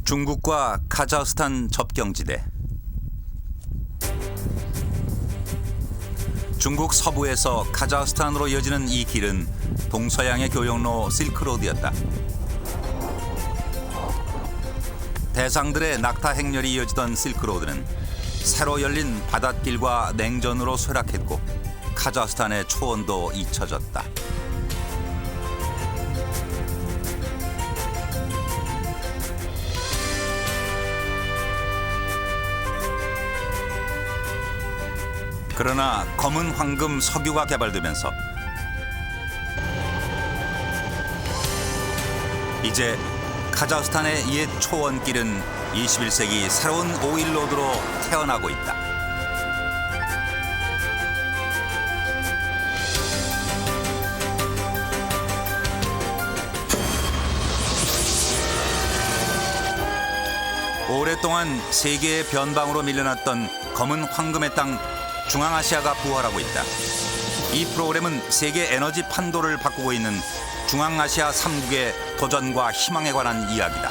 중국과 카자흐스탄 접경지대. 중국 서부에서 카자흐스탄으로 이어지는 이 길은 동서양의 교역로 실크로드였다. 대상들의 낙타 행렬이 이어지던 실크로드는 새로 열린 바닷길과 냉전으로 쇠락했고 카자흐스탄의 초원도 잊혀졌다. 그러나 검은 황금 석유가 개발되면서 이제 카자흐스탄의 옛 초원길은 21세기 새로운 오일로드로 태어나고 있다. 오랫동안 세계의 변방으로 밀려났던 검은 황금의 땅 중앙아시아가 부활하고 있다. 이 프로그램은 세계 에너지 판도를 바꾸고 있는 중앙아시아 3국의 도전과 희망에 관한 이야기다.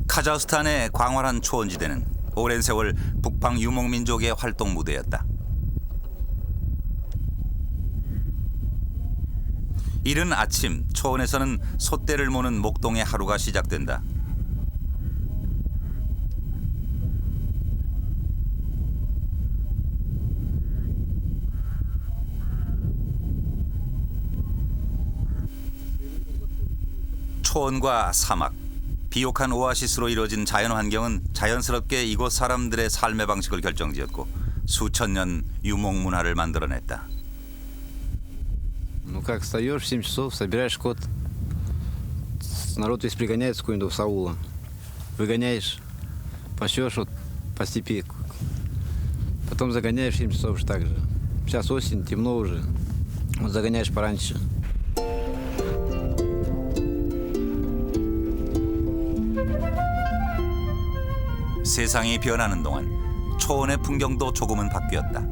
카자흐스탄의 광활한 초원지대는 오랜 세월 북방 유목민족의 활동 무대였다. 이른 아침 초원에서는 솥대를 모는 목동의 하루가 시작된다. 초원과 사막, 비옥한 오아시스로 이루어진 자연환경은 자연스럽게 이곳 사람들의 삶의 방식을 결정지었고 수천 년 유목문화를 만들어냈다. Ну как встаешь в 7 часов, собираешь скот. Народ весь пригоняется куда-нибудь с аула. Выгоняешь, пасешь вот по степи. Потом загоняешь в 7 часов же так же. Сейчас осень, темно уже. Вот загоняешь пораньше. 세상이 변하는 동안 초원의 풍경도 조금은 바뀌었다.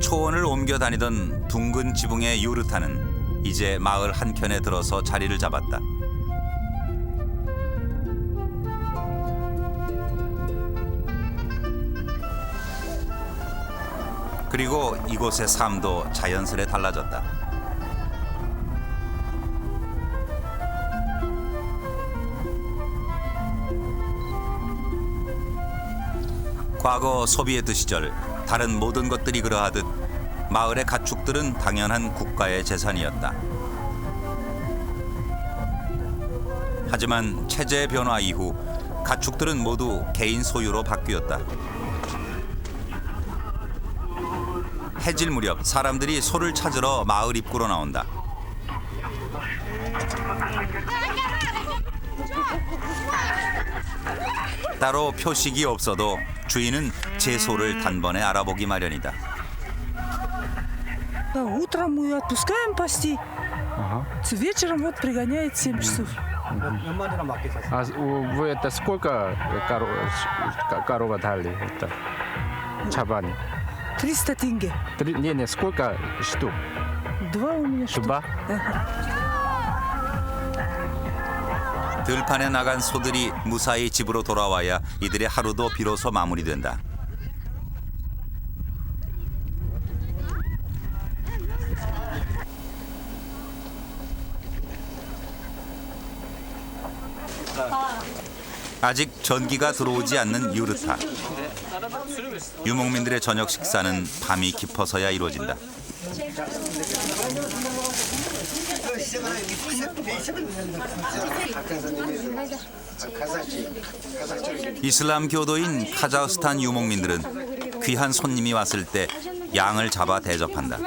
초원을 옮겨 다니던 둥근 지붕의 유르타는 이제 마을 한켠에 들어서 자리를 잡았다. 그리고 이곳의 삶도 자연스레 달라졌다. 과거 소비에트 시절 다른 모든 것들이 그러하듯 마을의 가축들은 당연한 국가의 재산이었다. 하지만 체제 변화 이후 가축들은 모두 개인 소유로 바뀌었다. 해질 무렵 사람들이 소를 찾으러 마을 입구로 나온다. 따로 표식이 없어도 주인은 제 소를 단번에 알아보기 마련이다. Утром мы отпускаем пасти, вечером вот пригоняет 7 часов. А вы это сколько корова дали? Это чабани? 300 тенге. Не, сколько штук? 2 у меня штук. Два? 들판에 나간 소들이 무사히 집으로 돌아와야 이들의 하루도 비로소 마무리된다. 아직 전기가 들어오지 않는 유르타. 유목민들의 저녁 식사는 밤이 깊어서야 이루어진다. 이슬람 교도인 카자흐스탄 유목민들은 귀한 손님이 왔을 때 양을 잡아 대접한다.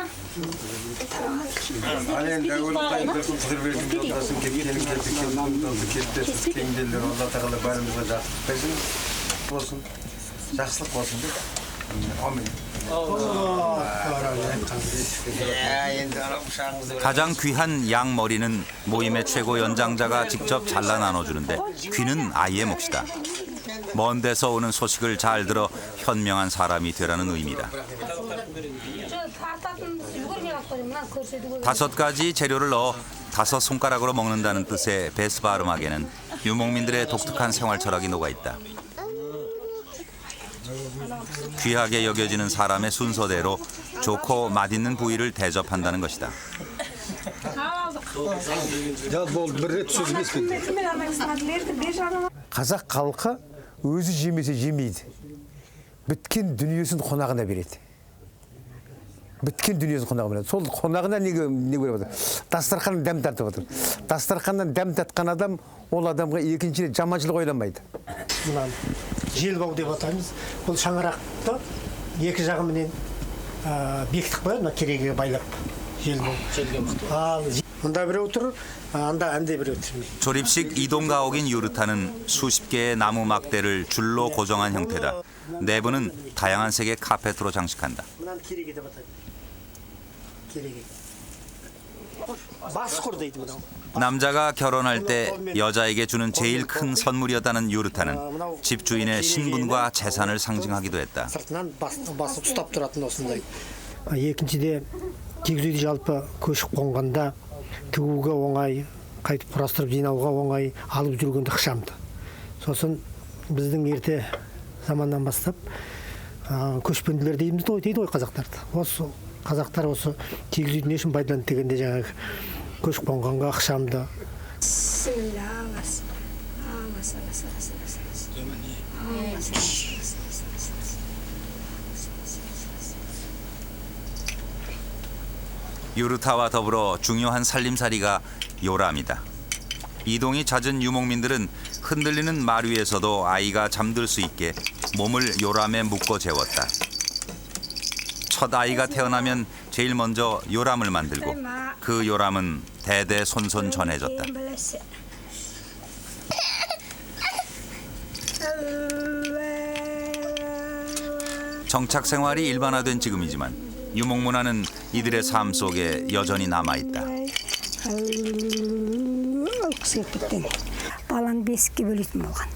가장 귀한 양 머리는 모임의 최고 연장자가 직접 잘라 나눠주는데 귀는 아이의 몫이다. 먼 데서 오는 소식을 잘 들어 현명한 사람이 되라는 의미다. 5가지 재료를 넣어 5손가락으로 먹는다는 뜻의 베스바르막에는 유목민들의 독특한 생활 철학이 녹아있다. 귀하게 여겨지는 사람의 순서대로 좋고 맛있는 부위를 대접한다는 것이다. Қазақ халқы өзі жемесе жемейді. Біткен дүниесін қонағына береді. Біткен дүниесін қонағына береді. Сол қонағына не көріп отыр? Дастарханнан дәм тартып отыр. Дастарханнан дәм татқан адам ол адамға екінші рет жаманшылық ойламайды. Мына желбау деп атаймыз. Бұл шаңырақты екі жағыменен бекітіп қояды, мына керегеге байлап. Желбау. Ал мында біреу тұр, анда 안де біреу тұр. 조립식 이동 가옥인 유르타는 수십 개의 나무 막대를 줄로 고정한 형태다. 내부는 다양한 색의 카펫으로 장식한다. мынаны кереге деп атайды. кереге. басқұр дейді мынау. 남자가 결혼할 때 여자에게 주는 제일 큰 선물이었다는 유르타는 집주인의 신분과 재산을 상징하기도 했다. сыртынан басы ұстап тұратын осындай. екіншіде киіз үйді жалпы көшіп қонғанда тігуге оңай, қайтып құрастырып жинауға оңай, алып жүргенде ықшамды. Сосын біздің ерте заманнан бастап көшпенділер дейді ғой қазақтарды. Осы қазақтар осы киіз үйді не үшін пайдаланды дегенде жаңағы көшіп қонғанға ықшамды. 유르타와 더불어 중요한 살림살이가 요람이다. 이동이 잦은 유목민들은 흔들리는 말 위에서도 아이가 잠들 수 있게 몸을 요람에 묶어 재웠다. 첫 아이가 태어나면 제일 먼저 요람을 만들고 그 요람은 대대손손 전해졌다. 정착 생활이 일반화된 지금이지만 유목문화는 이들의 삶 속에 여전히 남아있다. баланы бесікке бөлетін болған.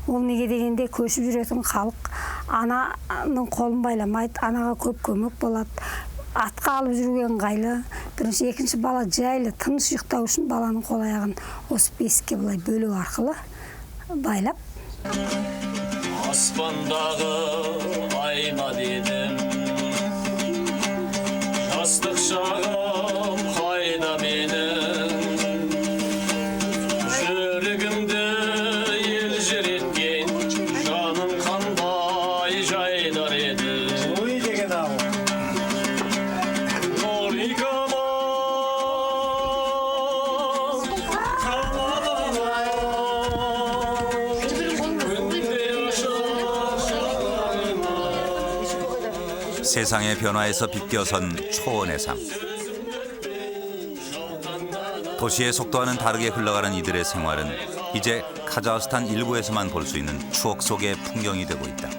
Ол неге дегенде көшіп жүретін халық ананың қолын байламайды, анаға көп көмек болады. Атқа алып жүрген ыңғайлы. Бірінші, екінші бала жайлы, тыныш ұйықтау үшін баланың қол аяғын осы бесікке былай бөлу арқылы байлап. Аспандағы айна дедім, жастық шағым қайда менің, жүрегімді елжір еткен жаным қандай жайдар еді. Ой деген ау. 세상의 변화에서 비껴선 초원의 삶. 도시의 속도와는 다르게 흘러가는 이들의 생활은 이제 카자흐스탄 일부에서만 볼 수 있는 추억 속의 풍경이 되고 있다.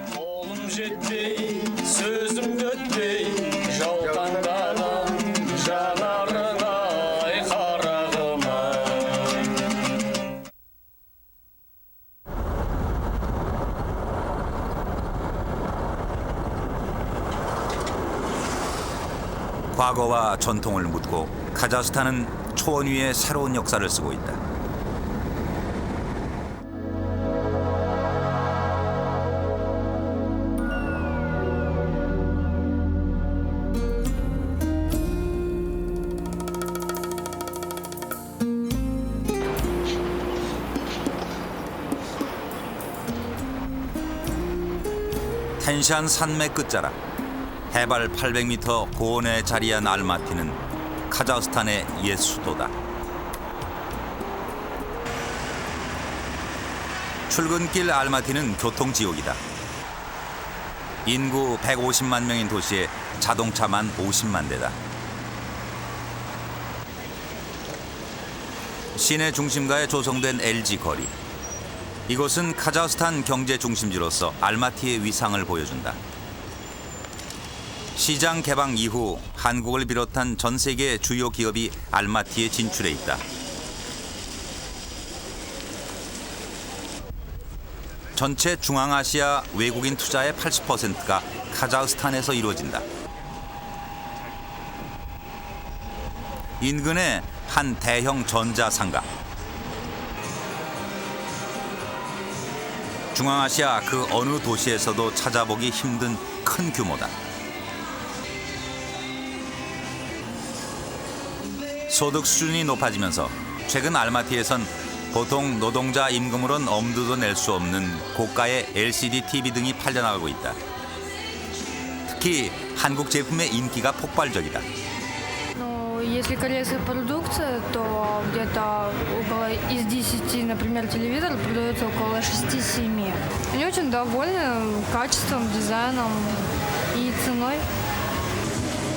과거와 전통을 묻고 카자흐스탄은 초원 위에 새로운 역사를 쓰고 있다. 텐시안 산맥 끝자락 해발 800m 고원에 자리한 알마티는 카자흐스탄의 옛 수도다. 출근길 알마티는 교통지옥이다. 인구 150만 명인 도시에 자동차만 50만 대다. 시내 중심가에 조성된 LG 거리. 이곳은 카자흐스탄 경제 중심지로서 알마티의 위상을 보여준다. 시장 개방 이후 한국을 비롯한 전 세계 주요 기업이 알마티에 진출해 있다. 전체 중앙아시아 외국인 투자의 80%가 카자흐스탄에서 이루어진다. 인근에 한 대형 전자상가. 중앙아시아 그 어느 도시에서도 찾아보기 힘든 큰 규모다. 소득 수준이 높아지면서 최근 알마티에선 보통 노동자 임금으론 엄두도 낼 수 없는 고가의 LCD TV 등이 팔려나가고 있다. 특히 한국 제품의 인기가 폭발적이다. Если корейская продукция, то где-то около из 10, например, телевизоров продается около 6-7. Они очень довольны качеством, дизайном и ценой.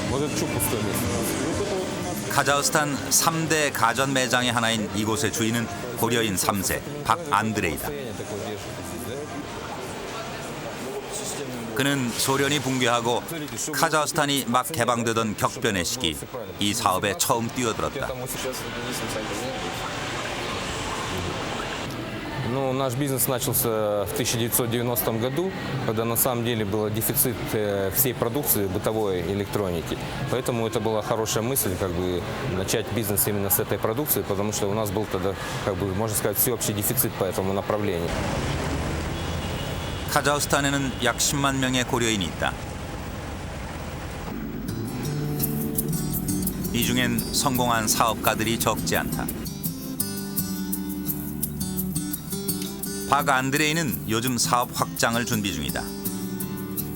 Вот это что пустое место? 카자흐스탄 3대 가전 매장의 하나인 이곳의 주인은 고려인 3세 박안드레이다. 그는 소련이 붕괴하고 카자흐스탄이 막 개방되던 격변의 시기 이 사업에 처음 뛰어들었다. Ну, наш бизнес начался в 1990 году, когда на самом деле был дефицит всей продукции бытовой электроники. Поэтому это была хорошая мысль, как бы начать бизнес именно с этой продукции, потому что у нас был тогда, как бы, можно сказать, всеобщий дефицит по этому направлению. 카자흐스탄에는 약 10만 명의 고려인이 있다. 이 중엔 성공한 사업가들이 적지 않다. 박 안드레이는 요즘 사업 확장을 준비 중이다.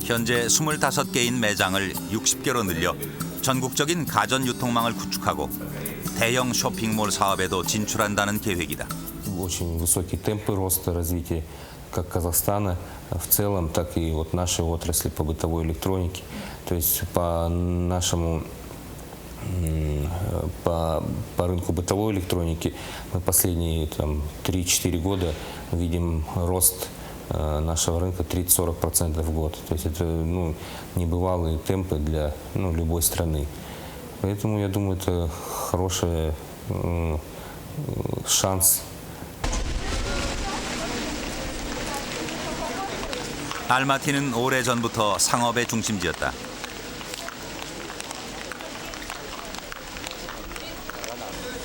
현재 25개인 매장을 60개로 늘려 전국적인 가전 유통망을 구축하고 대형 쇼핑몰 사업에도 진출한다는 계획이다. Очень высокие темпы роста развития как Казахстана в целом, так и вот нашей отрасли по бытовой электронике. То есть по нашему по рынку бытовой электроники мы последние 3-4 года видим рост нашего рынка 30-40% в год. То есть это небывалые темпы для любой страны. Поэтому я думаю, это хороший шанс. 알마티는 오래전부터 상업의 중심지였다.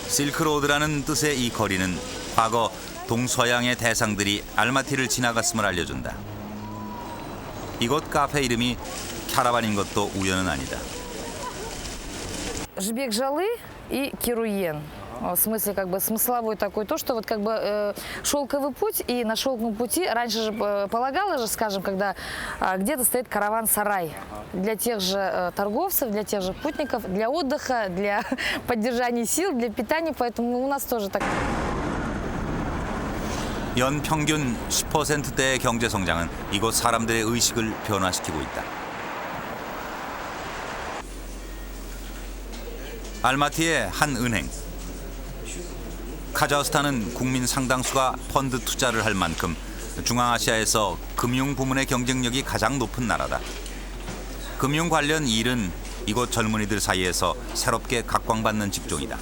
실크로드라는 뜻의 이 거리는 과거 동서양의 대상들이 알마티를 지나갔음을 알려준다. 이곳 카페 이름이 캐러반인 것도 우연은 아니다. Жбек Жалы и Керуен. В смысле, как бы смысловой такой, то, что вот как бы шелковый путь, и на шелковом пути раньше же полагалось же, скажем, когда где-то стоит караван-сарай для тех же торговцев, для тех же путников, для отдыха, для поддержания сил, для питания, поэтому у нас тоже так. 연 평균 10%대의 경제 성장은 이곳 사람들의 의식을 변화시키고 있다. 알마티의 한 은행. 카자흐스탄은 국민 상당수가 펀드 투자를 할 만큼 중앙아시아에서 금융 부문의 경쟁력이 가장 높은 나라다. 금융 관련 일은 이곳 젊은이들 사이에서 새롭게 각광받는 직종이다.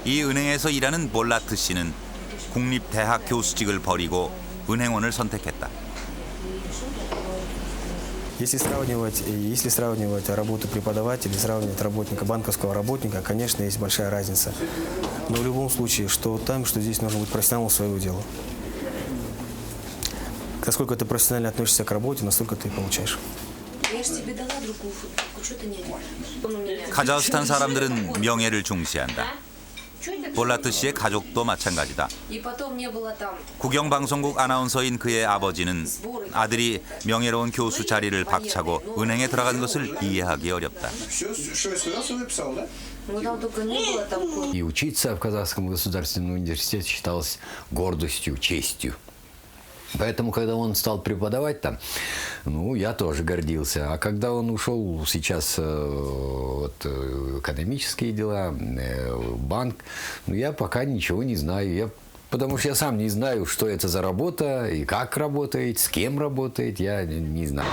이 은행에서 일하는 볼라트 씨는 국립대학 교수직을 버리고 은행원을 선택했다. Если сравнивать работу преподавателя, сравнивать работника, банковского работника, конечно, есть большая разница. Но в любом случае, что там, что здесь, нужно быть профессионалом своего дела. Насколько ты профессионально относишься к работе, настолько ты получаешь. Я же тебе дала другую футболку, что ты не одеваешь? 카자흐스탄 사람들은 명예를 중시한다. Что это 볼라트 씨의 가족도 마찬가지다. И потом не было там. 국영방송국 아나운서인 그의 아버지는 아들이 명예로운 교수 자리를 박차고 은행에 들어간 것을 이해하기 어렵다. Ну там только не было там. И учиться в Казахском государственном университете считалось гордостью, честью. Поэтому, когда он стал преподавать там, ну, я тоже гордился. А когда он ушел сейчас экономические дела, банк, ну, я пока ничего не знаю. Потому что я сам не знаю, что это за работа, и как работает, с кем работает, я не знаю.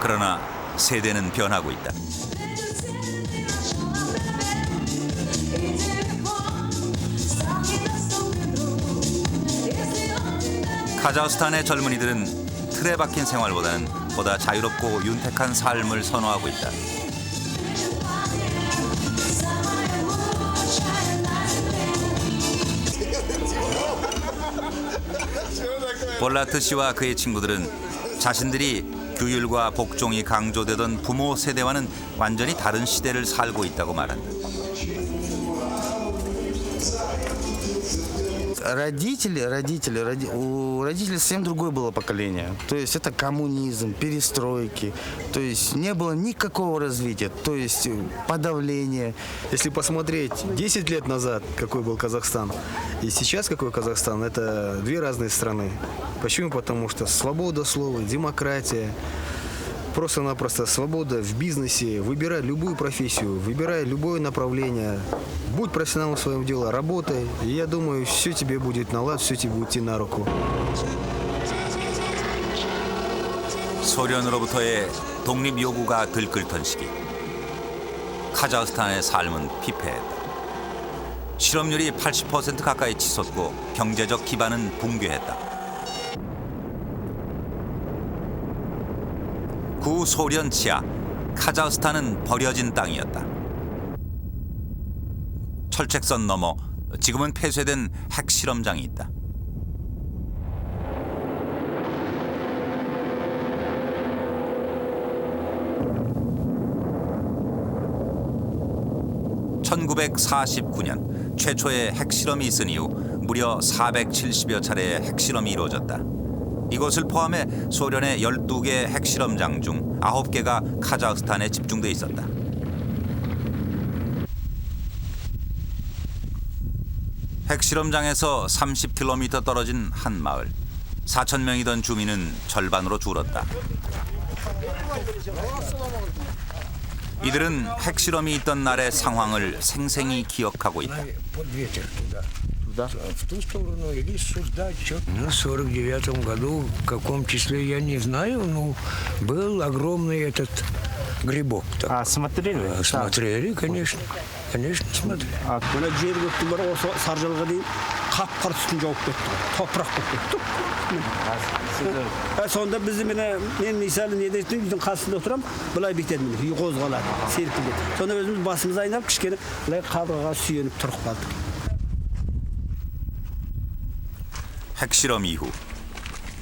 그러나 세대는 변하고 있다. 카자흐스탄의 젊은이들은 틀에 박힌 생활보다는 보다 자유롭고 윤택한 삶을 선호하고 있다. 볼라트 씨와 그의 친구들은 자신들이 규율과 복종이 강조되던 부모 세대와는 완전히 다른 시대를 살고 있다고 말한다. У родителей совсем другое было поколение. То есть это коммунизм, перестройки. То есть не было никакого развития. То есть подавление. Если посмотреть 10 лет назад, какой был Казахстан, и сейчас какой Казахстан, это две разные страны. Почему? Потому что свобода слова, демократия, просто-напросто свобода в бизнесе, выбирай любую профессию, выбирай любое направление, будь профессионалом в своем деле, работай, и я думаю, все тебе будет на лад, все тебе будет идти на руку. 소련으로부터의 독립 요구가 들끓던 시기, 카자흐스탄의 삶은 피폐했다. 실업률이 80% 가까이 치솟고 경제적 기반은 붕괴했다. 구소련 치하, 카자흐스탄은 버려진 땅이었다. 철책선 너머 지금은 폐쇄된 핵실험장이 있다. (1949년) 최초의 핵실험이 있은 이후 무려 470여 차례의 핵실험이 이루어졌다. 이곳을 포함해 소련의 12개 핵실험장 중 9개가 카자흐스탄에 집중돼 있었다. 핵실험장에서 30km 떨어진 한 마을. 4,000명이던 주민은 절반으로 줄었다. 이들은 핵실험이 있던 날의 상황을 생생히 기억하고 있다. В ту сторону или сюда, Ну, в 49-м году, в каком числе, я не знаю, но был огромный этот грибок. А смотрели? Смотрели, конечно. Конечно, смотрели. Мына жергіліктілер осы саржалға дейін қап-қар үстін жауып кетті. Топырақ болып кетті. Сонда бізді мен мысалы неде үйдің қасында отырамын, былай бүйтеді, үй қозғалады, серпіледі. Сонда өзіміз басымыз айналып, кішкене былай қабырғаға сүйеніп тұрып қалдық. 핵실험 이후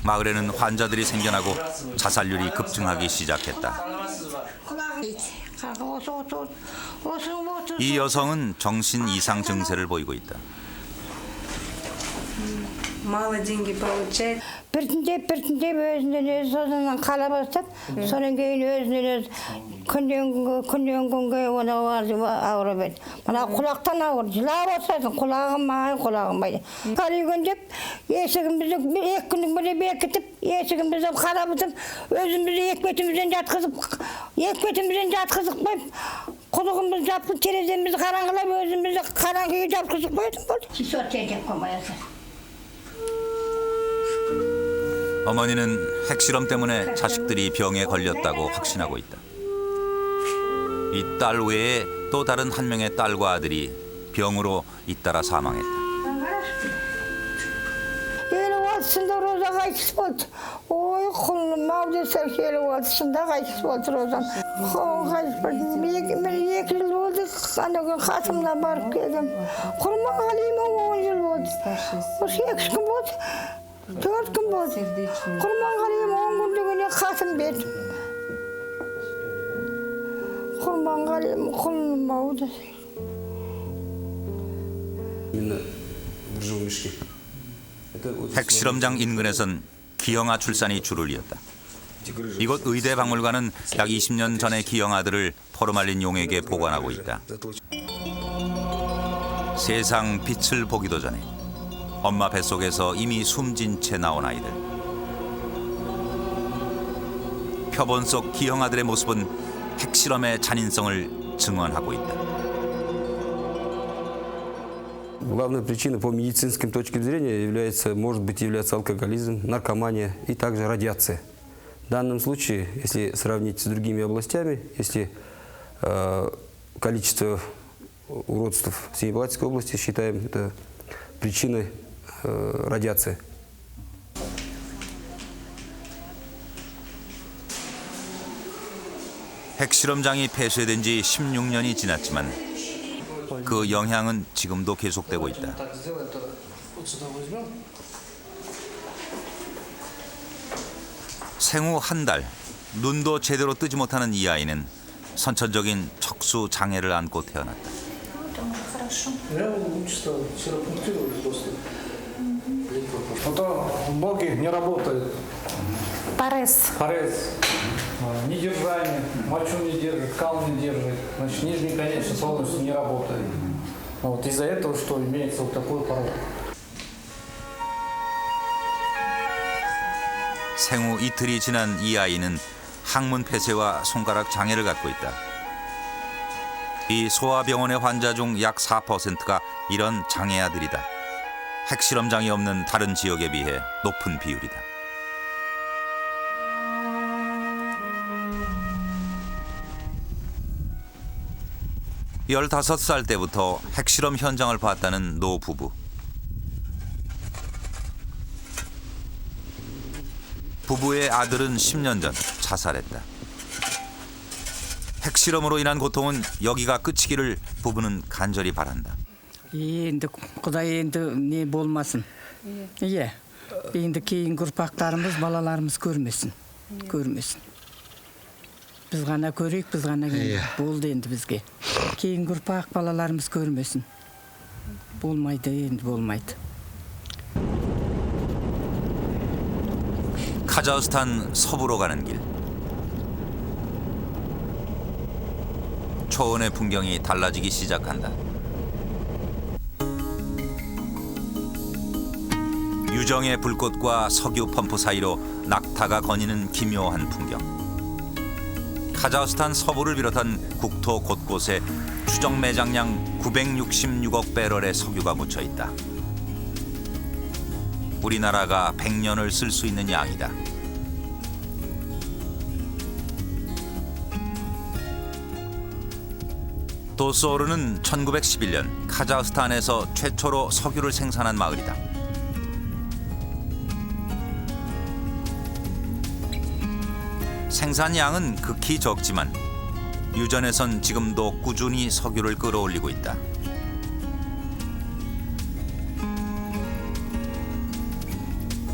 마을에는 환자들이 생겨나고 자살률이 급증하기 시작했다. 이 여성은 정신 이상 증세를 보이고 있다. Мало деньги получает. Біртіндеп өзінен өзі содан қала бастап, содан кейін өзінен өзі күннен күнге оны ауырып еді. Мына құлақтан ауыр, жылап отырсың, құлағым байды. Қарайгөн деп, есігімізді 2 күннің бірі бекітіп, есігімізді қарабытып, өзімізді екі бетімізден жатқызып қойып, құлығымызды жапқыз, тереземізді қараңғылап, өзімізді қараңғыға жапқызып қойдым болды. Сот етіп қоймайасың. 어머니는 핵실험 때문에 자식들이 병에 걸렸다고 확신하고 있다. 이 딸 외에 또 다른 한 명의 딸과 아들이 병으로 잇따라 사망했다. Elvatısında Roza kayıtsız oldu. Oy kulum mağdursak Elvatısında kayıtsız oldu Roza'm. Bir 2 yıl oldu. Ana gün katımla barıp geldim. Kurma halim 10 yıl oldu. O 8 gün oldu. 4 gün oldu. Kurma halim 10 gün düğüne katım verdim. аңғалым құлынмауды. 핵실험장 인근에선 기형아 출산이 줄을 이었다. 이곳 의대박물관은 약 20년 전의 기형아들을 포르말린 용액에 보관하고 있다. 세상 빛을 보기도 전에 엄마 뱃속에서 이미 숨진 채 나온 아이들. 표본 속 기형아들의 모습은 핵실험의 잔인성을 증언하고 있다. Главной причиной по медицинским точкам зрения может являться алкоголизм, наркомания и также радиация. В данном случае, если сравнить с другими областями, если количество уродств в Семипалатинской области считаем это причиной радиации. 핵실험장이 폐쇄된 지 16년이 지났지만 그 영향은 지금도 계속되고 있다. 생후 한 달, 눈도 제대로 뜨지 못하는 이 아이는 선천적인 척수 장애를 안고 태어났다. Ноги не работают. Парез. Недержание, мочу не держит, кал не держит. Значит, нижние конечности полностью не работают. Вот из-за этого, что имеется вот такой порог. 생후 이틀이 지난 이 아이는 항문 폐쇄와 손가락 장애를 갖고 있다. 이 소아병원의 환자 중 약 4%가 이런 장애아들이다. 핵실험장이 없는 다른 지역에 비해 높은 비율이다. 열다섯 살 때부터 핵실험 현장을 봤다는 노 부부. 부부의 아들은 10년 전 자살했다. 핵실험으로 인한 고통은 여기가 끝이기를 부부는 간절히 바란다. Енді Құдай енді не болмасын. Иә. Енді кейінгі ұрпақтарымыз, балаларымыз көрмесін. Біз ғана көрейік, біз ғана болды енді бізге. Кейінгі ұрпақ балаларымыз көрмесін. Болмайды, енді болмайды. 카자흐스탄 서부로 가는 길. 초원의 풍경이 달라지기 시작한다. 유정의 불꽃과 석유 펌프 사이로 낙타가 거니는 기묘한 풍경. 카자흐스탄 서부를 비롯한 국토 곳곳에 추정 매장량 966억 배럴의 석유가 묻혀 있다. 우리나라가 100년을 쓸 수 있는 양이다. 도소르는 1911년 카자흐스탄에서 최초로 석유를 생산한 마을이다. 생산량은 극히 적지만 유전에선 지금도 꾸준히 석유를 끌어올리고 있다.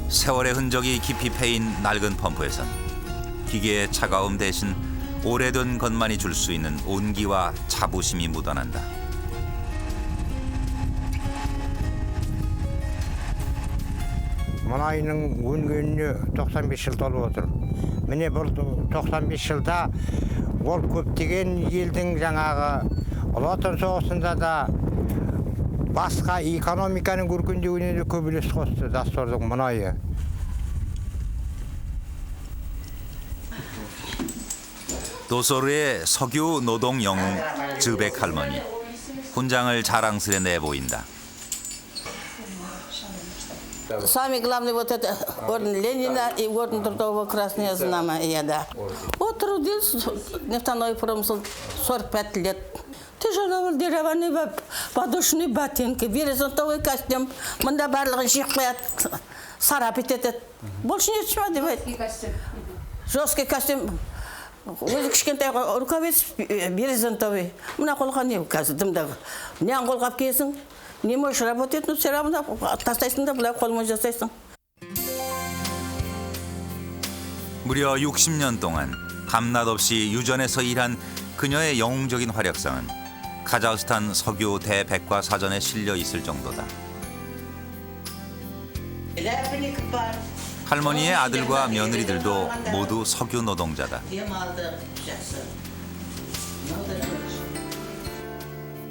세월의 흔적이 깊이 패인 낡은 펌프에선 기계의 차가움 대신 오래된 것만이 줄 수 있는 온기와 자부심이 묻어난다. мұнайының өнгеніне 95 жыл толып отыр. Міне бұл 95 жылда ол көптеген елдің жаңағы Ұлы Отан соғысында да басқа экономиканың өркендеуіне де көп үлес қосты Доссордың мұнайы. 도소르의 석유 노동 영웅 즈백 할머니. 훈장을 자랑스레 내보인다. Самый главный вот это орден Ленина и орден Трудового Красного Знамени, да. Вот трудился нефтяной промысел 45 лет. Тяжелый деревянный подушный ботинки, брезентовый костюм, мында барлығын жиып қояды, сарап етеді. Больше ничего девать. Жесткий костюм. Өзі кішкентай рукавиц брезентовый. Мына қолға не қазір дымдағы. Не қолғап келсің? Не можешь работать, но все равно тастайсың да былай қолмен жасайсың. 무려 60년 동안 밤낮 없이 유전에서 일한 그녀의 영웅적인 활약상은 카자흐스탄 석유 대백과사전에 실려 있을 정도다. 할머니의 아들과 며느리들도 모두 석유 노동자다.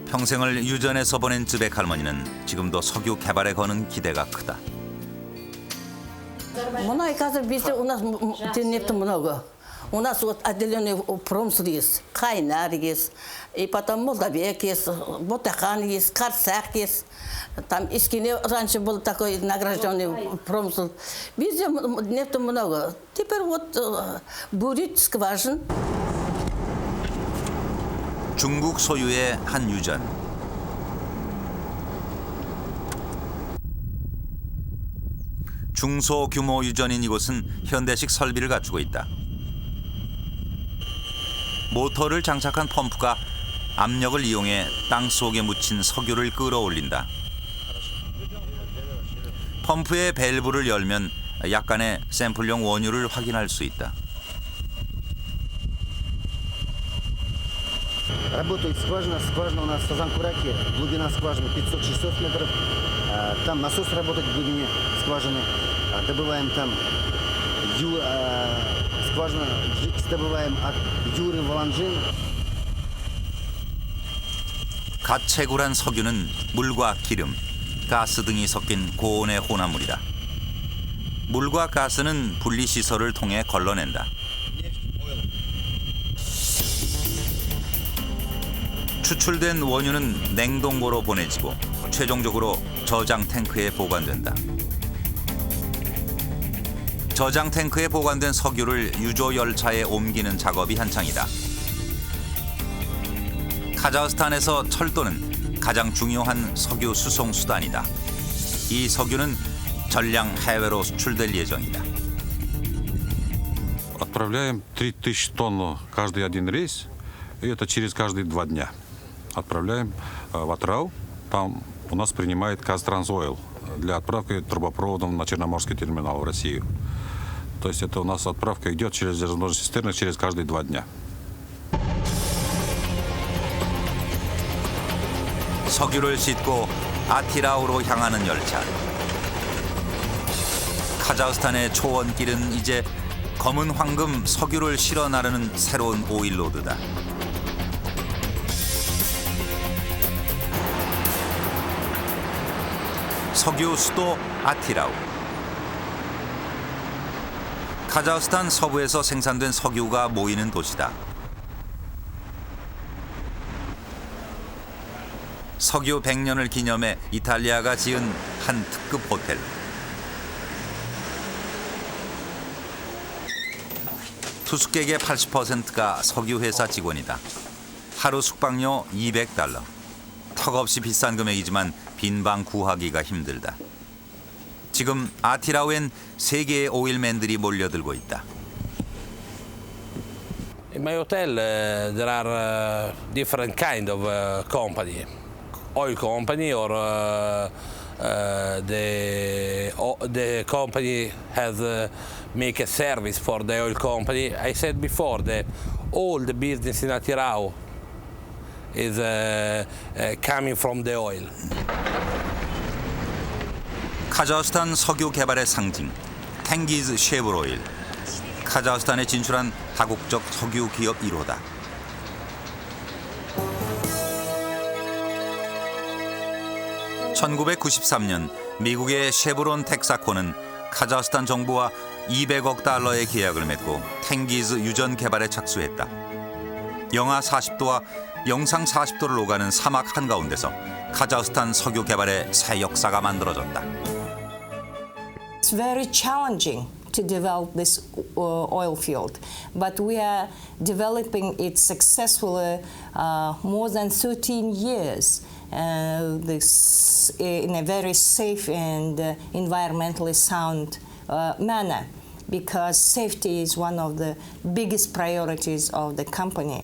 평생을 유전에서 보낸 즈벡 할머니는 지금도 석유 개발에 거는 기대가 크다. Мына қазір бізде у нас нефти много. У нас вот отделенный промысл есть, Хайнар есть, и потом Молдавек есть, Ботахан есть, Карсак есть. Там Искине раньше был такой награжденный промысл. Везде нефти много. Теперь вот бурить скважин. 중국 소유의 한 유전. 중소규모 유전인 이곳은 현대식 설비를 갖추고 있다. 모터를 장착한 펌프가 압력을 이용해 땅 속에 묻힌 석유를 끌어올린다. 펌프의 밸브를 열면 약간의 샘플용 원유를 확인할 수 있다. Работает скважина. Скважина у нас в Сазанкураке. Глубина скважины 500-600 метров. Там насос работает в глубине скважины. Добываем там скважина, добываем от Юры Воланжин. 갓 채굴한 석유는 물과 기름, 가스 등이 섞인 고온의 혼합물이다. 물과 가스는 분리시설을 통해 걸러낸다. 추출된 원유는 냉동고로 보내지고 최종적으로 저장 탱크에 보관된다. 저장 탱크에 보관된 석유를 유조 열차에 옮기는 작업이 한창이다. 카자흐스탄에서 철도는 가장 중요한 석유 수송 수단이다. 이 석유는 전량 해외로 수출될 예정이다. Отправляем 3000 тонн каждый один рейс, и это через каждые 2 дня. Отправляем в Атрау, там у нас принимает Казтрансойл для отправки трубопроводом на Черноморский терминал в Россию. То есть это у нас отправка идет через железнодорожные цистерны через каждые 2 дня. 석유를 싣고 아티라우로 향하는 열차. 카자흐스탄의 초원길은 이제 검은 황금 석유를 실어 나르는 새로운 오일로드다. 석유 수도 아티라우. 카자흐스탄 서부에서 생산된 석유가 모이는 도시다. 석유 100년을 기념해 이탈리아가 지은 한 특급 호텔. 투숙객의 80%가 석유회사 직원이다. 하루 숙박료 $200. 턱없이 비싼 금액이지만 빈방 구하기가 힘들다. 지금 아티라우엔 3개의 오일맨들이 몰려들고 있다. In my hotel there are different kind of company, oil company or the company has make a service for the oil company. I said before that all the business in Atirau is coming from the oil. 카자흐스탄 석유 개발의 상징, 탱기즈 쉐브로일. 카자흐스탄에 진출한 다국적 석유 기업 1호다. (1993년) 미국의 쉐브론 텍사코는 카자흐스탄 정부와 $200억 계약을 맺고 탱기즈 유전 개발에 착수했다. 영하 40도와 영상 40도를 오가는 사막 한가운데서 카자흐스탄 석유 개발의 새 역사가 만들어졌다. It's very challenging to develop this oil field, but we are developing it successfully more than 13 years. This in a very safe and environmentally sound manner, because safety is one of the biggest priorities of the company.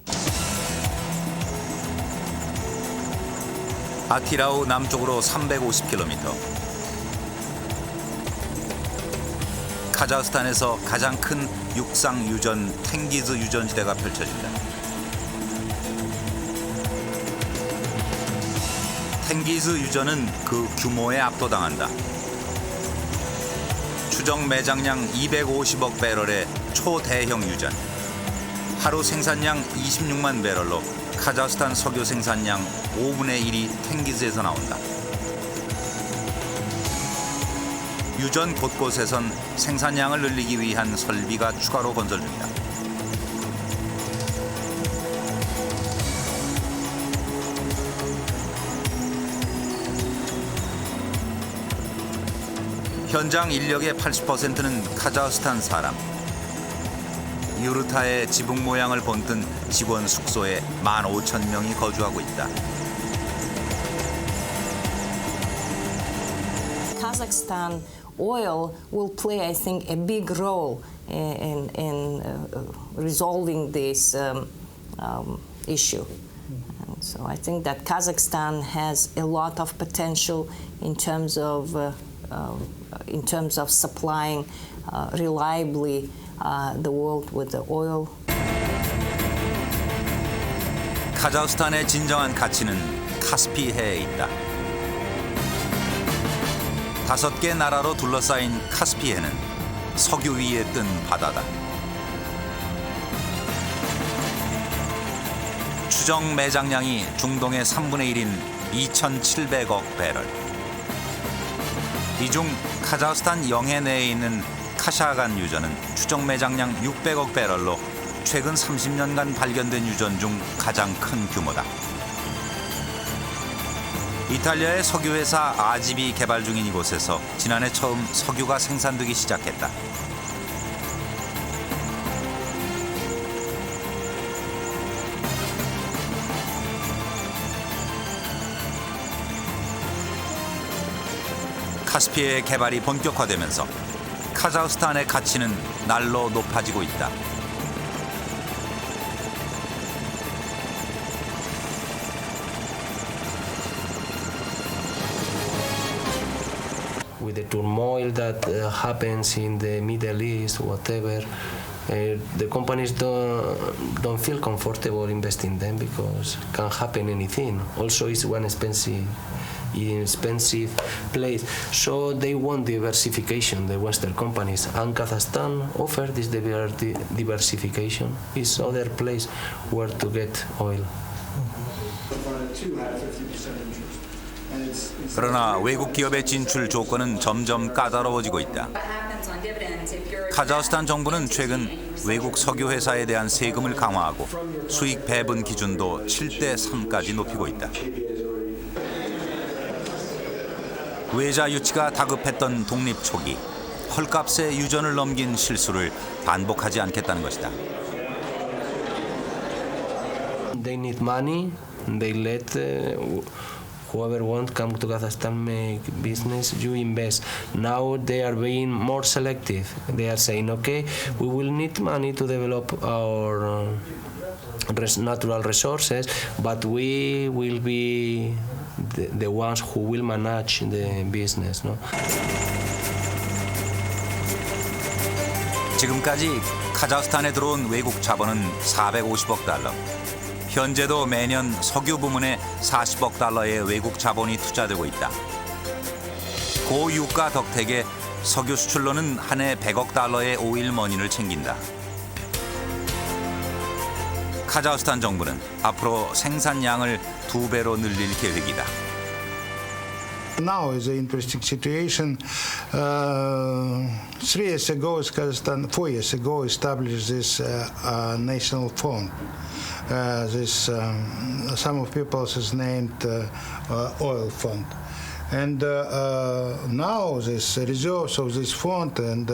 아티라우 남쪽으로 350km. 카자흐스탄에서 가장 큰 육상 유전 탱기즈 유전 시대가 펼쳐진다. 탱기즈 유전은 그 규모에 압도당한다. 추정 매장량 250억 배럴의 초대형 유전. 하루 생산량 26만 배럴로 카자흐스탄 석유 생산량 5분의 1이 탱기즈에서 나온다. 유전 곳곳에선 생산량을 늘리기 위한 설비가 추가로 건설 중이다. 현장 인력의 80%는 카자흐스탄 사람. 유르타의 지붕 모양을 본뜬 직원 숙소에 15,000명이 거주하고 있다. Kazakhstan oil will play, I think, a big role in resolving this issue. And so I think that Kazakhstan has a lot of potential in terms of supplying reliably the world with the oil. 카자흐스탄의 진정한 가치는 카스피해에 있다. 5개 나라로 둘러싸인 카스피해는 석유 위에 뜬 바다다. 추정 매장량이 중동의 3분의 1인 2,700억 배럴. 이 중 카자흐스탄 영해 내에 있는 카샤간 유전은 추정 매장량 600억 배럴로 최근 30년간 발견된 유전 중 가장 큰 규모다. 이탈리아의 석유회사 아집이 개발 중인 이곳에서 지난해 처음 석유가 생산되기 시작했다. 카스피해의 개발이 본격화되면서 카자흐스탄의 가치는 날로 높아지고 있다. With the turmoil that happens in the Middle East, whatever, the companies don't feel comfortable investing in them because can happen anything. Also, it's one expensive place, so they want diversification. The Western companies, and Kazakhstan offer this diversification. It's other place where to get oil. 그러나 외국 기업의 진출 조건은 점점 까다로워지고 있다. 카자흐스탄 정부는 최근 외국 석유 회사에 대한 세금을 강화하고 수익 배분 기준도 7대 3까지 높이고 있다. 외자 유치가 다급했던 독립 초기, 헐값에 유전을 넘긴 실수를 반복하지 않겠다는 것이다. They need money. They let whoever wants come to Kazakhstan make business. You invest. Now they are being more selective. They are saying, okay, we will need money to develop our natural resources, but we will be the ones who will manage the business. No? 지금까지 카자흐스탄에 들어온 외국 자본은 450억 달러. 현재도 매년 석유 부문에 40억 달러의 외국 자본이 투자되고 있다. 고유가 덕택에 석유 수출로는 한 해 100억 달러의 오일 머니를 챙긴다. 카자흐스탄 정부는 앞으로 생산량을 2배로 늘릴 계획이다. Now is an interesting situation. 4 years ago, established this national fund. Some of people is named oil fund. And now this reserves of this fund and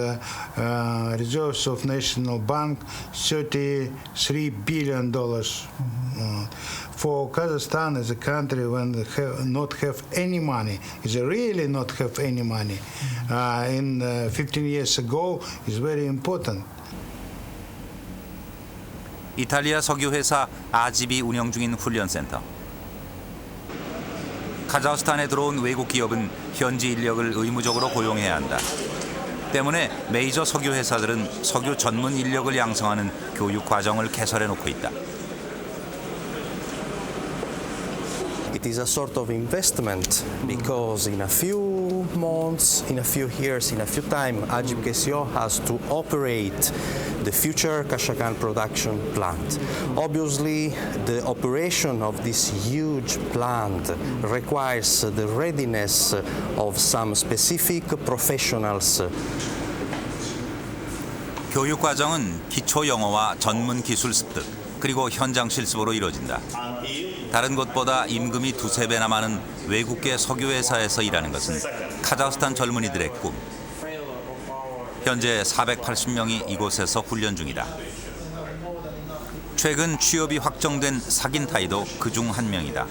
reserves of National Bank, $33 billion. For Kazakhstan as a country when they not have any money, is really not have any money. In 15 years ago is very important. 이탈리아 석유회사 아집이 운영 중인 훈련센터. 카자흐스탄에 들어온 외국 기업은 현지 인력을 의무적으로 고용해야 한다. 때문에 메이저 석유 회사들은 석유 전문 인력을 양성하는 교육 과정을 개설해 놓고 있다. It is a sort of investment because in a few months, in a few years, in a few time, AGPKCO has to operate the future Kashagan production plant. Obviously, the operation of this huge plant requires the readiness of some specific professionals. 교육 과정은 기초 영어와 전문 기술 습득, 그리고 현장 실습으로 이루어진다. 다른 곳보다 임금이 2~3배나 많은 외국계 석유회사에서 일하는 것은 카자흐스탄 젊은이들의 꿈. 현재 480명이 이곳에서 훈련 중이다. 최근 취업이 확정된 사긴타이도 그중 한 명이다.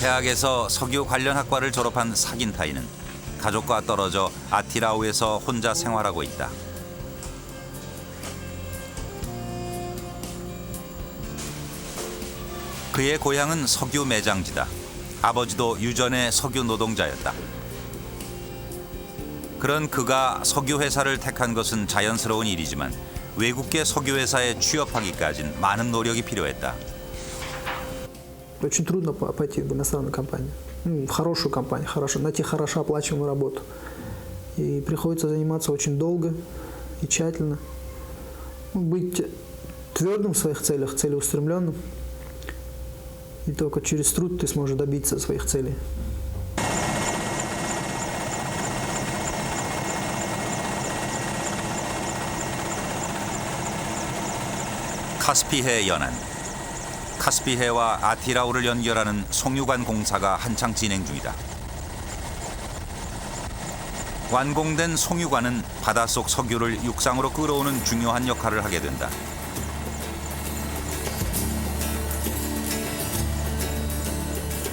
대학에서 석유 관련 학과를 졸업한 사긴타이는 가족과 떨어져 아티라우에서 혼자 생활하고 있다. 그의 고향은 석유 매장지다. 아버지도 유전의 석유 노동자였다. 그런 그가 석유 회사를 택한 것은 자연스러운 일이지만 외국계 석유 회사에 취업하기까진 많은 노력이 필요했다. Очень трудно пойти в иностранную компанию, в хорошую компанию, найти хорошо оплачиваемую работу. И приходится заниматься очень долго и тщательно. Быть твердым в своих целях, целеустремленным. И только через труд ты сможешь добиться своих целей. 카스피해 연안. 카스피해와 아티라우를 연결하는 송유관 공사가 한창 진행 중이다. 완공된 송유관은 바닷속 석유를 육상으로 끌어오는 중요한 역할을 하게 된다.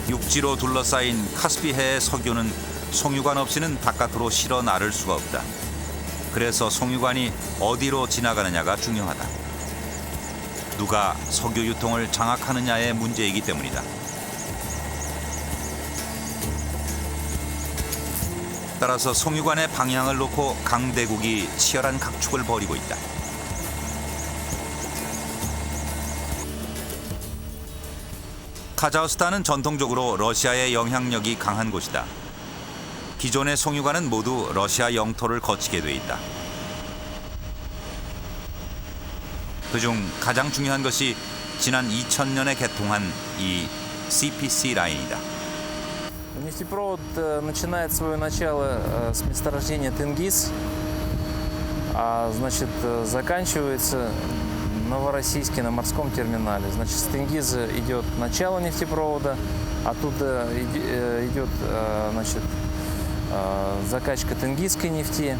육지로 둘러싸인 카스피해의 석유는 송유관 없이는 바깥으로 실어 나를 수가 없다. 그래서 송유관이 어디로 지나가느냐가 중요하다. 누가 석유 유통을 장악하느냐의 문제이기 때문이다. 따라서 송유관의 방향을 놓고 강대국이 치열한 각축을 벌이고 있다. 카자흐스탄은 전통적으로 러시아의 영향력이 강한 곳이다. 기존의 송유관은 모두 러시아 영토를 거치게 돼 있다. 그중 가장 중요한 것이 지난 2000년에 개통한 이 CPC 라인이다. Нефтепровод начинает свое начало с месторождения Тенгиз, а значит заканчивается в Новороссийске на морском терминале. Значит, с Тенгиза идет начало нефтепровода, оттуда идет значит, закачка тенгизской нефти.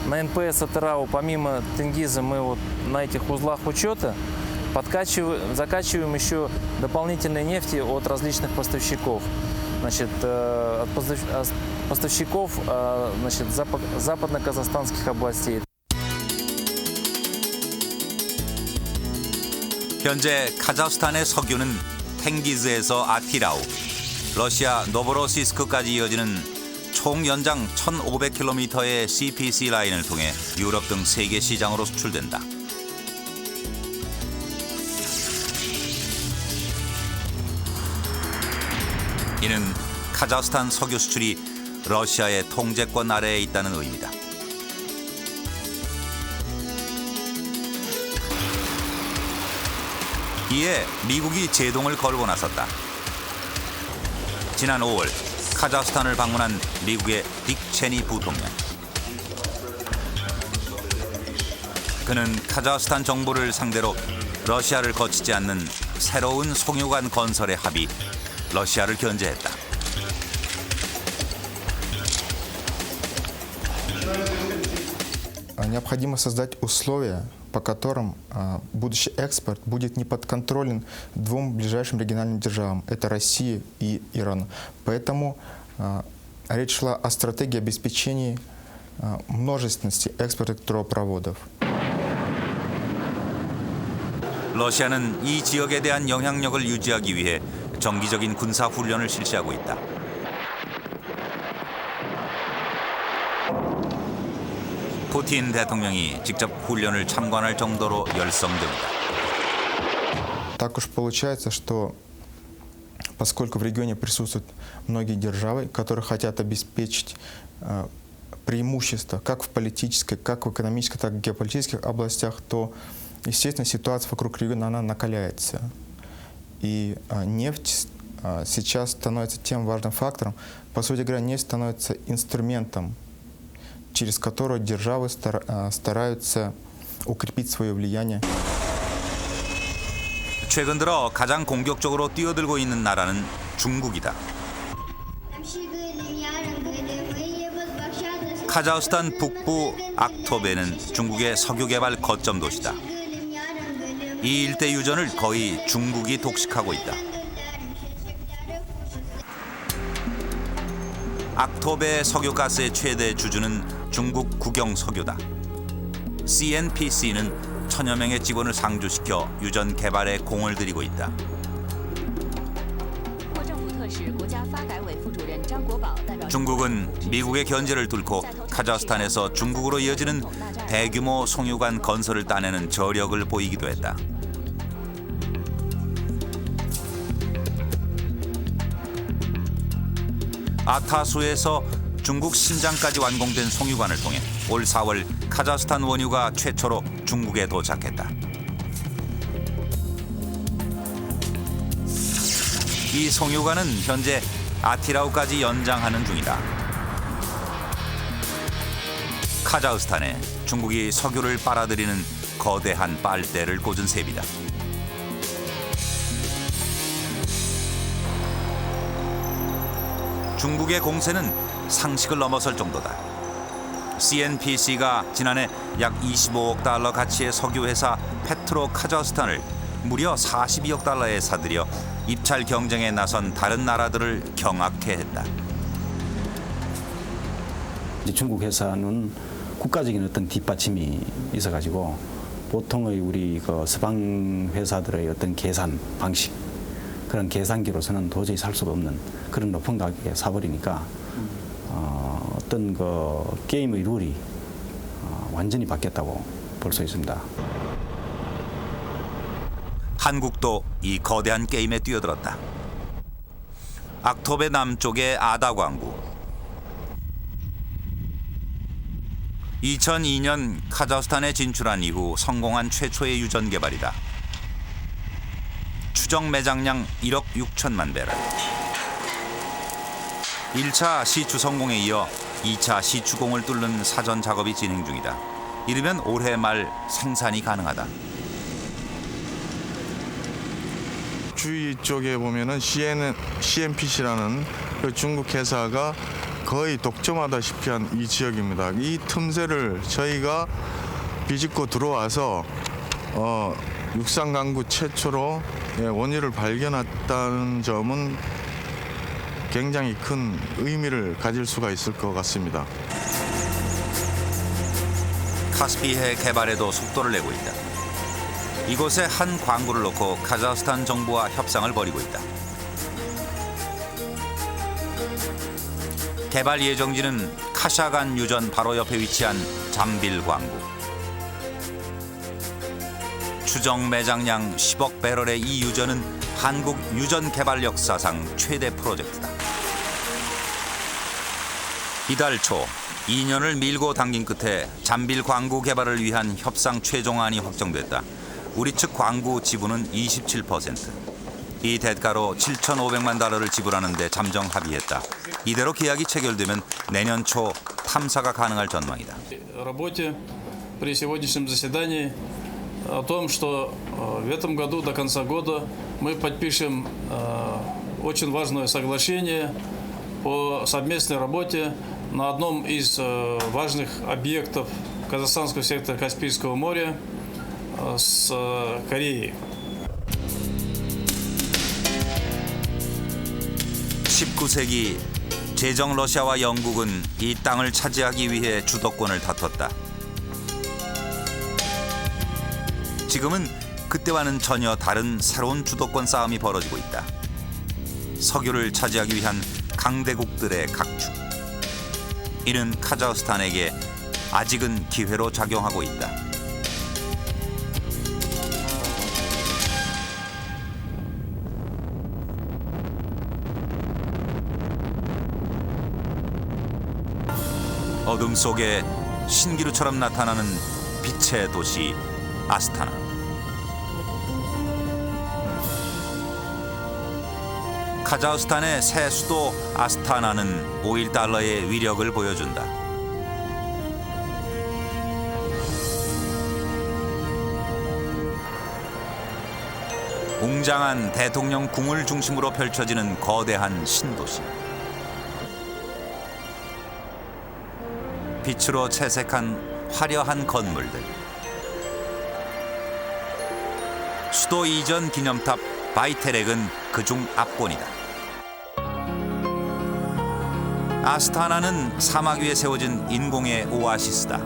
На НПС Атырау помимо Тенгиза мы вот на этих узлах учета закачиваем еще дополнительной нефти от различных поставщиков. Значит, от поставщиков значит, западно-казахстанских областей. 현재 카자흐스탄의 석유는 탱기즈에서 아티라우, 러시아 노보로시스크까지 이어지는 총 연장 1,500km의 CPC 라인을 통해 유럽 등 세계 시장으로 수출된다. 이는 카자흐스탄 석유 수출이 러시아의 통제권 아래에 있다는 의미다. 이에 미국이 제동을 걸고 나섰다. 지난 5월 카자흐스탄을 방문한 미국의 딕 체니 부통령. 그는 카자흐스탄 정부를 상대로 러시아를 거치지 않는 새로운 송유관 건설의 합의, 러시아를 견제했다. Необходимо создать условия, по которым будущий экспорт будет не подконтролен двум ближайшим региональным державам – это Россия и Иран. Поэтому речь шла о стратегии обеспечения множественности экспорта трубопроводов. 러시아는 이 지역에 대한 영향력을 유지하기 위해 정기적인 군사 훈련을 실시하고 있다. 푸틴 대통령이 직접 훈련을 참관할 정도로 열성적이다. Так уж получается, что поскольку в регионе присутствуют многие державы, которые хотят обеспечить преимущества как в политической, как в экономической, так и в геополитических областях, то, естественно, ситуация вокруг региона она накаляется. И нефть сейчас становится тем важным фактором. По сути говоря, нефть становится инструментом, через который державы стараются укрепить свое влияние. 최근 들어 가장 공격적으로 뛰어들고 있는 나라는 중국이다. 카자흐스탄 북부 악토베는 중국의 석유 개발 거점 도시다. 이 일대 유전을 거의 중국이 독식하고 있다. 악토베 석유가스의 최대 주주는 중국 국영석유다. CNPC는 천여 명의 직원을 상주시켜 유전 개발에 공을 들이고 있다. 중국은 미국의 견제를 뚫고 카자흐스탄에서 중국으로 이어지는 대규모 송유관 건설을 따내는 저력을 보이기도 했다. 아타수에서 중국 신장까지 완공된 송유관을 통해 올 4월 카자흐스탄 원유가 최초로 중국에 도착했다. 이 송유관은 현재 아티라우까지 연장하는 중이다. 카자흐스탄에 중국이 석유를 빨아들이는 거대한 빨대를 꽂은 셈이다. 중국의 공세는 상식을 넘어설 정도다. CNPC가 지난해 약 25억 달러 가치의 석유회사 페트로 카자흐스탄을 무려 42억 달러에 사들여 입찰 경쟁에 나선 다른 나라들을 경악해 했다. 중국 회사는 국가적인 어떤 뒷받침이 있어가지고 보통의 우리 그 서방 회사들의 어떤 계산 방식 그런 계산기로서는 도저히 살 수가 없는 그런 높은 가격에 사버리니까 어떤 그 게임의 룰이 완전히 바뀌었다고 볼 수 있습니다. 한국도 이 거대한 게임에 뛰어들었다. 악토베 남쪽의 아다 광구. 2002년 카자흐스탄에 진출한 이후 성공한 최초의 유전 개발이다. 추정 매장량 1억 6천만 배럴. 1차 시추 성공에 이어 2차 시추공을 뚫는 사전 작업이 진행 중이다. 이르면 올해 말 생산이 가능하다. 주위 쪽에 보면은 CNPC라는 그 중국 회사가 거의 독점하다시피 한 이 지역입니다. 이 틈새를 저희가 비집고 들어와서 육상 강구 최초로 원유를 발견했다는 점은 굉장히 큰 의미를 가질 수가 있을 것 같습니다. 카스피해 개발에도 속도를 내고 있다. 이곳에 한 광구를 놓고 카자흐스탄 정부와 협상을 벌이고 있다. 개발 예정지는 카샤간 유전 바로 옆에 위치한 잠빌 광구. 추정 매장량 10억 배럴의 이 유전은 한국 유전 개발 역사상 최대 프로젝트다. 이달 초 2년을 밀고 당긴 끝에 잠빌 광구 개발을 위한 협상 최종안이 확정됐다. 우리 측 광구 지분은 27%. 이 대가로 7,500만 달러를 지불하는 데 잠정 합의했다. 이대로 계약이 체결되면 내년 초 탐사가 가능할 전망이다. При сегодняшнем заседании о том, что в этом году до конца года мы подпишем очень важное соглашение по совместной работе на одном из важных объектов казахстанского сектора Каспийского моря с Кореей. 19세기 제정 러시아와 영국은 이 땅을 차지하기 위해 주도권을 다퉜다. 지금은 그때와는 전혀 다른 새로운 주도권 싸움이 벌어지고 있다. 석유를 차지하기 위한 강대국들의 각축. 이는 카자흐스탄에게 아직은 기회로 작용하고 있다. 어둠 속에 신기루처럼 나타나는 빛의 도시 아스타나. 카자흐스탄의 새 수도 아스타나는 5.1달러의 위력을 보여준다. 웅장한 대통령 궁을 중심으로 펼쳐지는 거대한 신도시. 빛으로 채색한 화려한 건물들. 수도 이전 기념탑 바이테렉은 그중 압권이다. 아스타나는 사막 위에 세워진 인공의 오아시스다.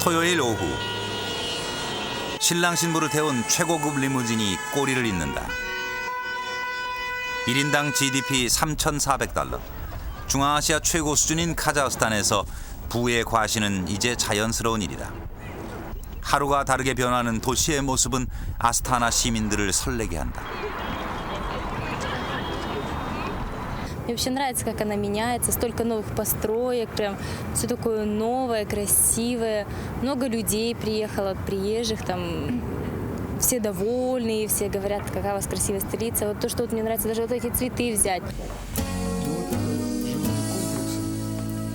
토요일 오후 신랑 신부를 태운 최고급 리무진이 꼬리를 잇는다. 1인당 GDP 3,400달러. 중앙아시아 최고 수준인 카자흐스탄에서 부의 과시는 이제 자연스러운 일이다. 하루가 다르게 변하는 도시의 모습은 아스타나 시민들을 설레게 한다. Мне вообще нравится, как она меняется, столько новых построек, прям все такое новое, красивое. Много людей приехало, приезжих, там все довольные, все говорят, какая у вас красивая столица. Вот то, что вот мне нравится, даже вот эти цветы взять.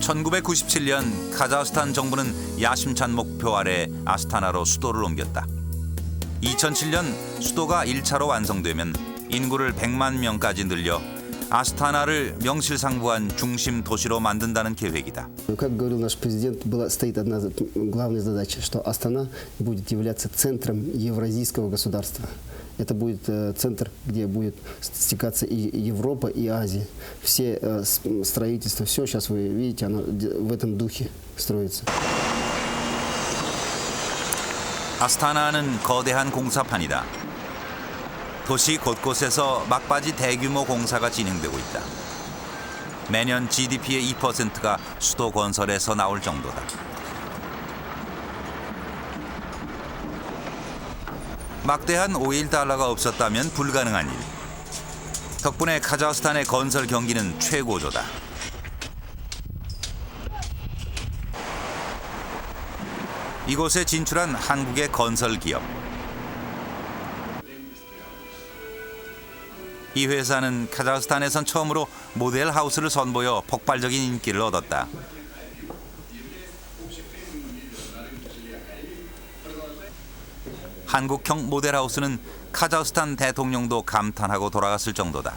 1997년 카자흐스탄 정부는 야심찬 목표 아래 아스타나로 수도를 옮겼다. 2007년 수도가 1차로 완성되면 인구를 100만 명까지 늘려 아스타나를 명실상부한 중심 도시로 만든다는 계획이다. Как говорил наш президент, стоит одна главная задача, что Астана будет являться центром евразийского государства. Это будет центр, где будет стекаться и Европа, и Азия. Все строительство, все сейчас вы видите, оно в этом духе строится. 아스타나는 거대한 공사판이다. 도시 곳곳에서 막바지 대규모 공사가 진행되고 있다. 매년 GDP의 2%가 수도 건설에서 나올 정도다. 막대한 5.1달러가 없었다면 불가능한 일. 덕분에 카자흐스탄의 건설 경기는 최고조다. 이곳에 진출한 한국의 건설 기업. 이 회사는 카자흐스탄에선 처음으로 모델 하우스를 선보여 폭발적인 인기를 얻었다. 한국형 모델 하우스는 카자흐스탄 대통령도 감탄하고 돌아갔을 정도다.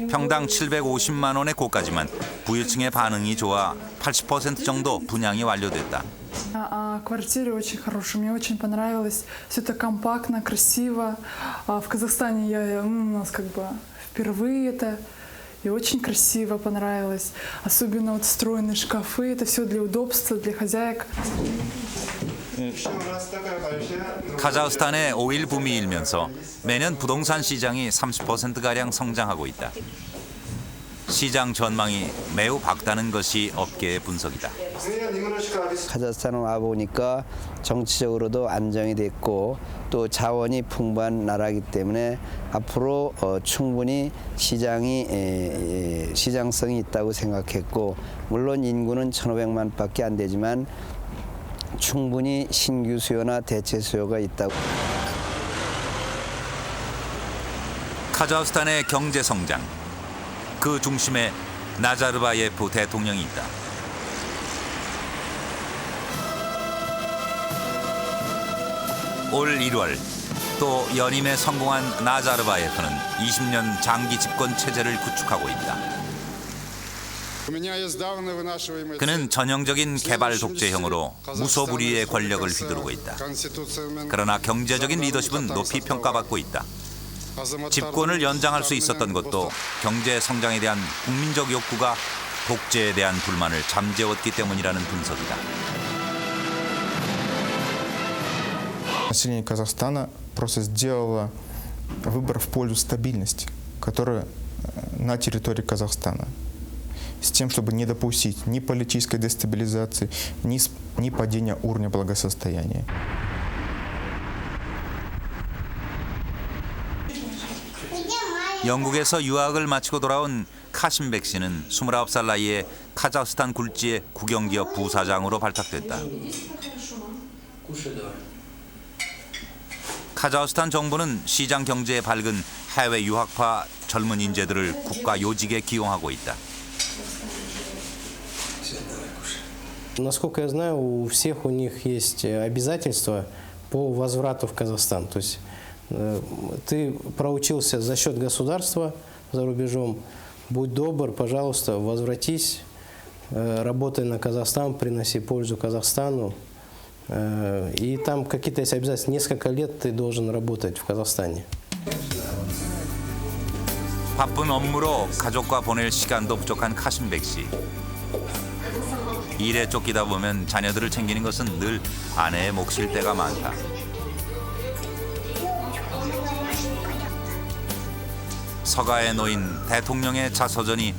평당 750만 원의 고가지만 부유층의 반응이 좋아 80% 정도 분양이 완료됐다. О квартире очень хорошая, мне очень понравилось. Все это компактно, красиво. В Казахстане у нас как бы впервые это. И очень красиво понравилось. Особенно вот встроенные шкафы. Это все для удобства, для хозяек. 카자흐스탄의 오일 붐이 일면서 매년 부동산 시장이 30%가량 성장하고 있다. 시장 전망이 매우 밝다는 것이 업계의 분석이다. 카자흐스탄에 와보니까 정치적으로도 안정이 됐고 또 자원이 풍부한 나라이기 때문에 앞으로 충분히 시장성이 있다고 생각했고 물론 인구는 1,500만밖에 안 되지만 충분히 신규 수요나 대체 수요가 있다고. 카자흐스탄의 경제 성장. 그 중심에 나자르바예프 대통령이 있다. 올 1월 또 연임에 성공한 나자르바예프는 20년 장기 집권 체제를 구축하고 있다. 그는 전형적인 개발 독재형으로 무소불위의 권력을 휘두르고 있다. 그러나 경제적인 리더십은 높이 평가받고 있다. 집권을 연장할 수 있었던 것도 경제 성장에 대한 국민적 욕구가 독재에 대한 불만을 잠재웠기 때문이라는 분석이다. Население Казахстана просто сделало выбор в пользу стабильности, которая на территории Казахстана, с тем, чтобы не допустить ни политической дестабилизации, ни падения уровня благосостояния. 영국에서 유학을 마치고 돌아온 카심백 씨는 29살 나이에 카자흐스탄 굴지의 국영기업 부사장으로 발탁됐다. 카자흐스탄 정부는 시장 경제에 밝은 해외 유학파 젊은 인재들을 국가 요직에 기용하고 있다. Насколько я знаю, у всех у них есть обязательства по возврату в Казахстан. То есть ты проучился за счет государства за рубежом, будь добр, пожалуйста, возвратись, работай на Казахстан, приноси пользу Казахстану. И там какие-то есть обязательства. Несколько лет ты должен работать в Казахстане. 바쁜 업무로 가족과 보낼 시간도 부족한 카심백 씨. 일에 쫓기다 보면 자녀들을 챙기는 것은 늘 아내의 몫일 때가 많다. 서가에 놓인 대통령의 자서전이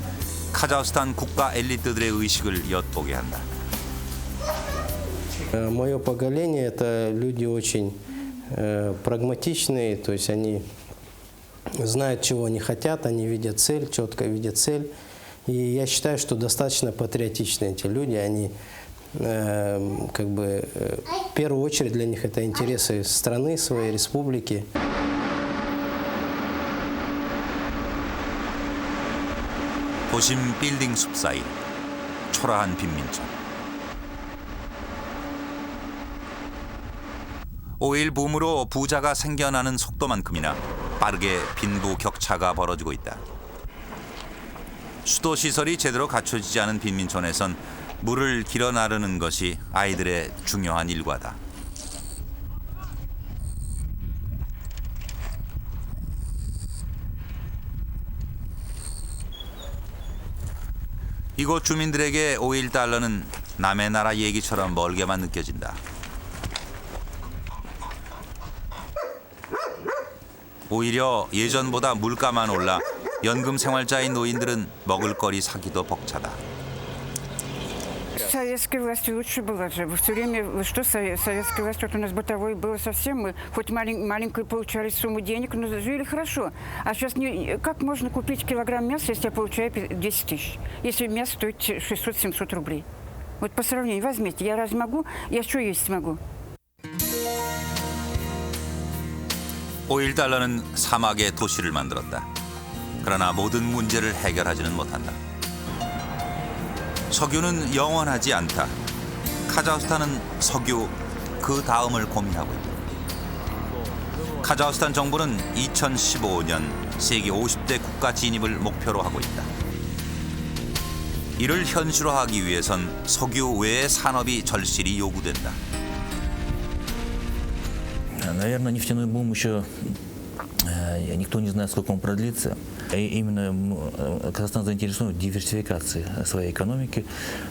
카자흐스탄 국가 엘리트들의 의식을 엿보게 한다. Мое поколение – это люди очень прагматичные, то есть они знают, чего они хотят, они видят цель, четко видят цель. И я считаю, что достаточно патриотичны эти люди. Они, как бы, в первую очередь для них это интересы страны, своей республики. 도심 빌딩 숲 사이 초라한 빈민촌. 오일 붐으로 부자가 생겨나는 속도만큼이나 빠르게 빈부 격차가 벌어지고 있다. 수도 시설이 제대로 갖춰지지 않은 빈민촌에선 물을 길어 나르는 것이 아이들의 중요한 일과다. 이곳 주민들에게 5.1달러는 남의 나라 얘기처럼 멀게만 느껴진다. 오히려 예전보다 물가만 올라 연금 생활자인 노인들은 먹을거리 사기도 벅차다. Советской власти лучше было же. Все время, что советская власть, вот у нас бытовой было совсем, мы хоть маленькую получали сумму денег, но жили хорошо. А сейчас как можно купить килограмм мяса, если я получаю 10 тысяч? Если мясо стоит 600-700 рублей. Вот по сравнению, возьмите, я разве могу, я что есть смогу? 5.1달러는 사막의 도시를 만들었다. 그러나 모든 문제를 해결하지는 못한다. 석유는 영원하지 않다. 카자흐스탄은 석유 그 다음을 고민하고 있다. 카자흐스탄 정부는 2015년 세계 50대 국가 진입을 목표로 하고 있다. 이를 현실화하기 위해선 석유 외의 산업이 절실히 요구된다. Наверное, нефтяной бум еще никто не знает, сколько он продлится. И именно Казахстан заинтересован в диверсификации своей экономики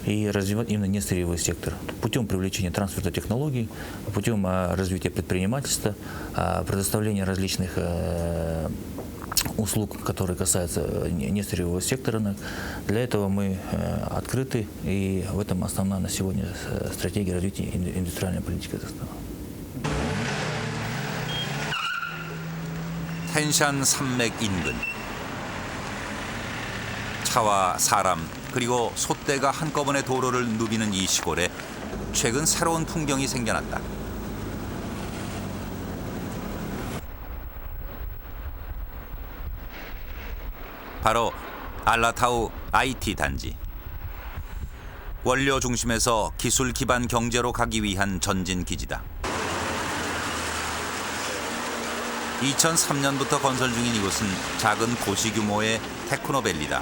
и развивать именно несырьевой сектор путем привлечения трансферта технологий, путем развития предпринимательства, предоставления различных услуг, которые касаются несырьевого сектора. Для этого мы открыты, и в этом основная на сегодня стратегия развития индустриальной политики Казахстана. 텐샨 산맥 인근. 차와 사람 그리고 소떼가 한꺼번에 도로를 누비는 이 시골에 최근 새로운 풍경이 생겨났다. 바로 알라타우 IT 단지. 원료 중심에서 기술 기반 경제로 가기 위한 전진 기지다. 2003년부터 건설 중인 이곳은 작은 도시 규모의 테크노밸리다.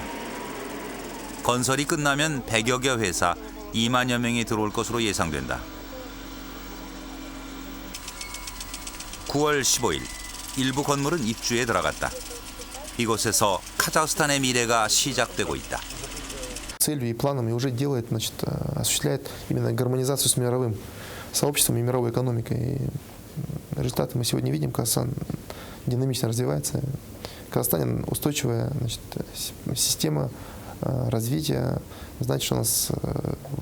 건설이 끝나면 100여 개 회사, 2만여 명이 들어올 것으로 예상된다. 9월 15일, 일부 건물은 입주에 들어갔다. 이곳에서 카자흐스탄의 미래가 시작되고 있다. Целью и планами уже делает, значит, осуществляет именно гармонизацию с мировым сообществом и мировой экономикой. И результаты мы сегодня видим. Казахстан динамично развивается. В Казахстане устойчивая, значит, система развития. Знаете, что у нас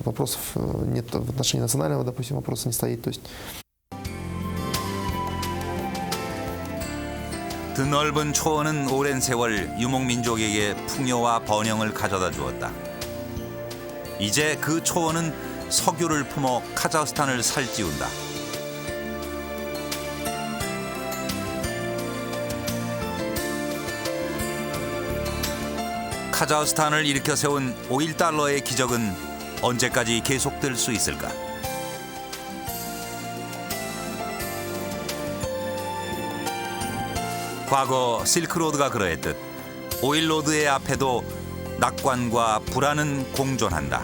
вопросов нет в отношении национального, допустим, вопроса не стоит. То есть 드넓은 초원은 오랜 세월 유목민족에게 풍요와 번영을 가져다 주었다. 이제 그 초원은 석유를 품어 카자흐스탄을 살찌운다. 카자흐스탄을 일으켜 세운 오일 달러의 기적은 언제까지 계속될 수 있을까? 과거 실크로드가 그러했듯 오일로드의 앞에도 낙관과 불안은 공존한다.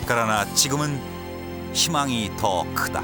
그러나 지금은 희망이 더 크다.